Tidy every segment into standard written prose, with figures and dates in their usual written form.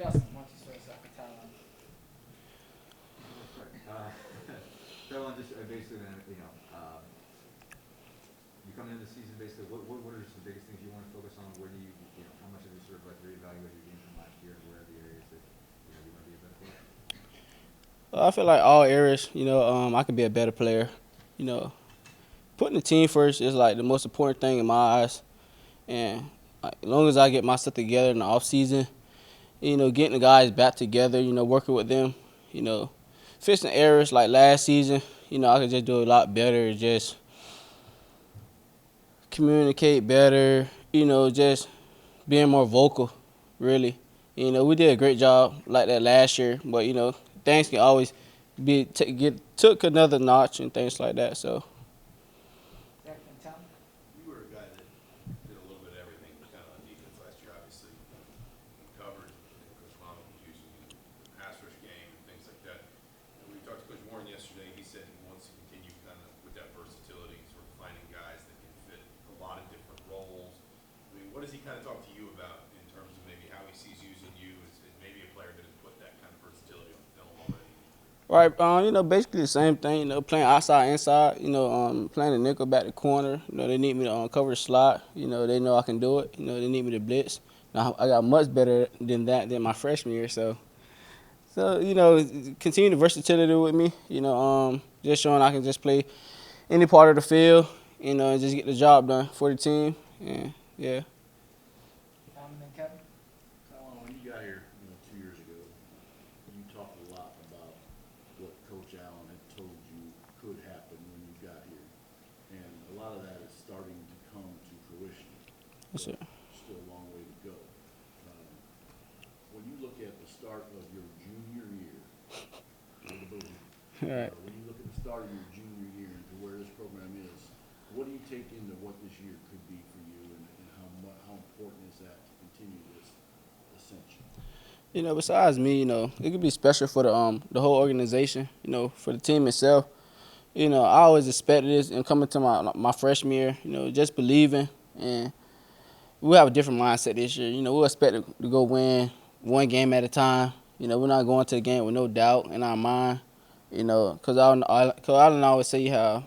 Justin, why don't you start us off with Tywan? So on just basically, you come into the season basically. What are some biggest things you want to focus on? Where do how much have you sort of like reevaluated your game from last year, and where are the areas that you want to be a better player? I feel like all areas, I could be a better player. You know, putting the team first is like the most important thing in my eyes. And like, as long as I get my stuff together in the off season, getting the guys back together, working with them, you know, fixing errors like last season, I could just do a lot better, just communicate better, just being more vocal, really. We did a great job like that last year, but things can always get took another notch and things like that. So Zach and Tom? You were a guy that did a little bit of everything kind of on defense last year, obviously. You covered, and Coach Mama was using you in the pass rush game and things like that. And we talked to Coach Warren yesterday. He said he wants to continue kind of with that versatility, sort of finding guys that can fit a lot of different roles. I mean, what does he kind of talk to you about in terms of maybe how he sees using you as maybe a player that has put that kind of versatility on film already? right, basically the same thing. Playing outside, inside. Playing the nickel back the corner. They need me to cover the slot. They know I can do it. They need me to blitz. Now I got much better than that than my freshman year. So continue the versatility with me. Just showing I can just play any part of the field. And just get the job done for the team. And yeah. Tom and then Kevin? When you got here 2 years ago, you talked a lot about what Coach Allen had told you could happen when you got here. And a lot of that is starting to come to fruition. Yes, sir. Still a long way to go. When you look at the start of your junior year, All right. when you look at the start of your junior year and to where this program is, what do you take into what this year could be for you, and how important is that to continue this ascension? Besides me, it could be special for the whole organization. For the team itself. I always expected this and coming to my freshman year. Just believing, and we have a different mindset this year. We expect to go win one game at a time. We're not going to the game with no doubt in our mind. Because I don't always say you have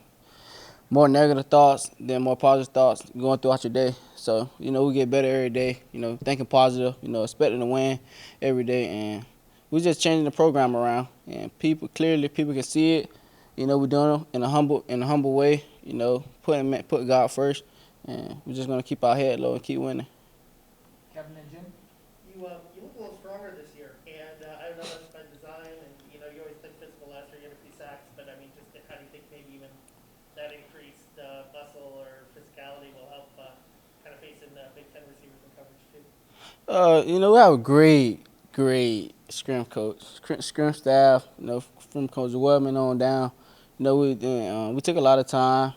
more negative thoughts than more positive thoughts going throughout your day. So, we get better every day, thinking positive, expecting to win every day. And we're just changing the program around. And people can see it. We're doing it in a humble way, put God first. And we're just going to keep our head low and keep winning. Kevin and Jim? You look a little stronger this year, and I don't know if that's by design. And you always played physical last year. You had a few sacks, but I mean, just how do you think maybe even that increased muscle or physicality will help kind of facing the Big Ten receivers in coverage too? We have a great scrim coach, scrim staff. From Coach Webman on down. We took a lot of time.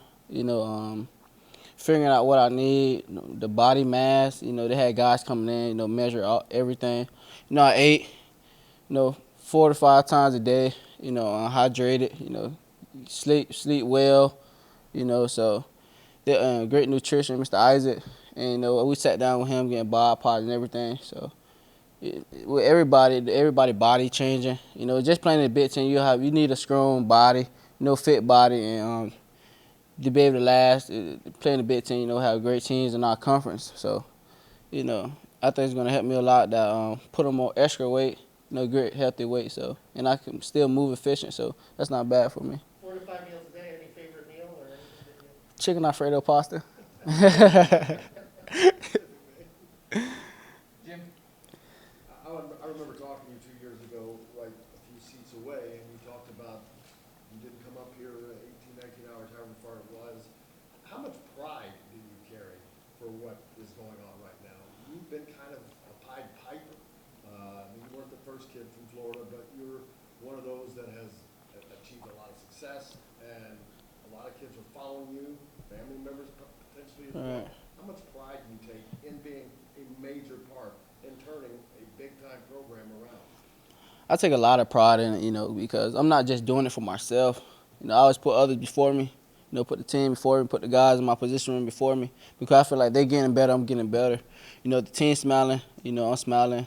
Figuring out what I need, the body mass. They had guys coming in, measure everything. I ate, 4 to 5 times a day. Hydrated. Sleep well. So great nutrition, Mr. Isaac, and we sat down with him getting bod pods and everything. So with everybody body changing. Just playing the big team, you need a strong body, fit body, and to be able to last, playing the Big Ten, have great teams in our conference. So, I think it's going to help me a lot that put on more extra weight, great healthy weight. So, and I can still move efficient. So that's not bad for me. 4 to 5 meals a day. Any favorite meal or anything that you? Chicken Alfredo pasta. Jim? I remember talking to you 2 years ago, like a few seats away, and you talked about you didn't come up here 18, 19 hours, however far it was. How much pride do you carry for what is going on right now? You've been kind of a Pied Piper. You weren't the first kid from Florida, but you're one of those that has achieved a lot of success, and a lot of kids are following you, family members potentially as well. Right. How much pride do you take in being a major part in turning a big-time program around? I take a lot of pride in it, because I'm not just doing it for myself. I always put others before me. Put the team before me, put the guys in my position room before me, because I feel like they're getting better, I'm getting better. The team smiling, I'm smiling.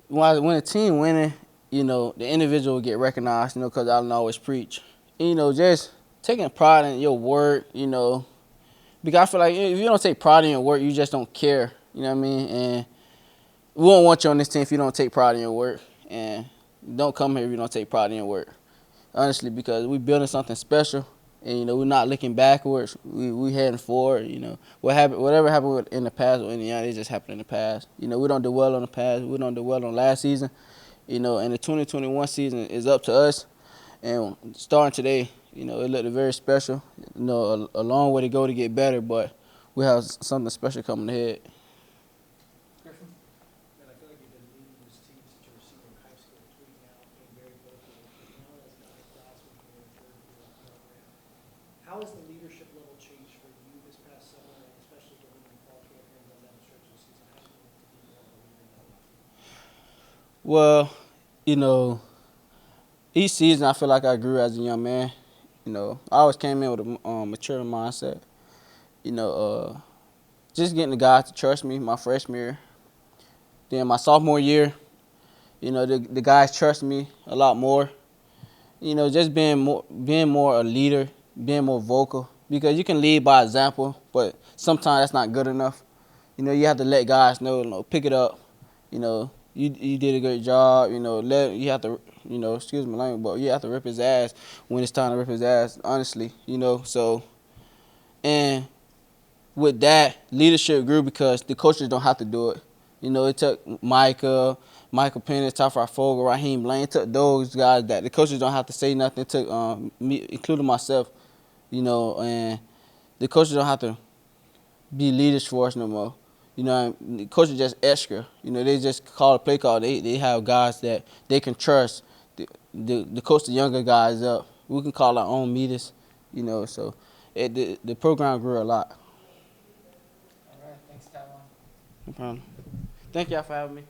when a team winning, you know, the individual will get recognized, you know, because I don't always preach. And, you know, just taking pride in your work, you know, because I feel like if you don't take pride in your work, you just don't care, you know what I mean? And we won't want you on this team if you don't take pride in your work. And don't come here if you don't take pride in your work, honestly, because we're building something special. And, you know, we're not looking backwards. We heading forward, you know. Whatever happened in the past with Indiana, it just happened in the past. You know, we don't dwell on the past. We don't dwell on last season. You know, and the 2021 season is up to us. And starting today, you know, it looked very special. You know, a long way to go to get better, but we have something special coming ahead. Griffin? And I feel like you've been leading this team since you were a senior in high school, tweeting out, being very vocal. Now as a upperclassman from your third year of the program, how has the leadership level changed for you this past summer, and especially going into fall camp and then down the stretch of the season? How do you be more of a leader in that way? Well, you know, each season I feel like I grew as a young man. You know, I always came in with a mature mindset. You know, just getting the guys to trust me my freshman year. Then my sophomore year, you know, the guys trust me a lot more. You know, just being more a leader, being more vocal. Because you can lead by example, but sometimes that's not good enough. You know, you have to let guys know, you know, pick it up. You know, you did a great job. You know, you have to, you know, excuse my language, but you have to rip his ass when it's time to rip his ass, honestly. You know, so, and with that, leadership grew because the coaches don't have to do it. You know, it took Michael Pennis, Tafra Fogel, Raheem Blaine. It took those guys that the coaches don't have to say nothing. It took me, including myself, you know, and the coaches don't have to be leaders for us no more. You know, the coaches just extra. You know, they just call a play call. They have guys that they can trust. The coach the younger guys up. We can call our own meters. You know, so the program grew a lot. All right, thanks, Taiwan. No problem. Thank y'all for having me.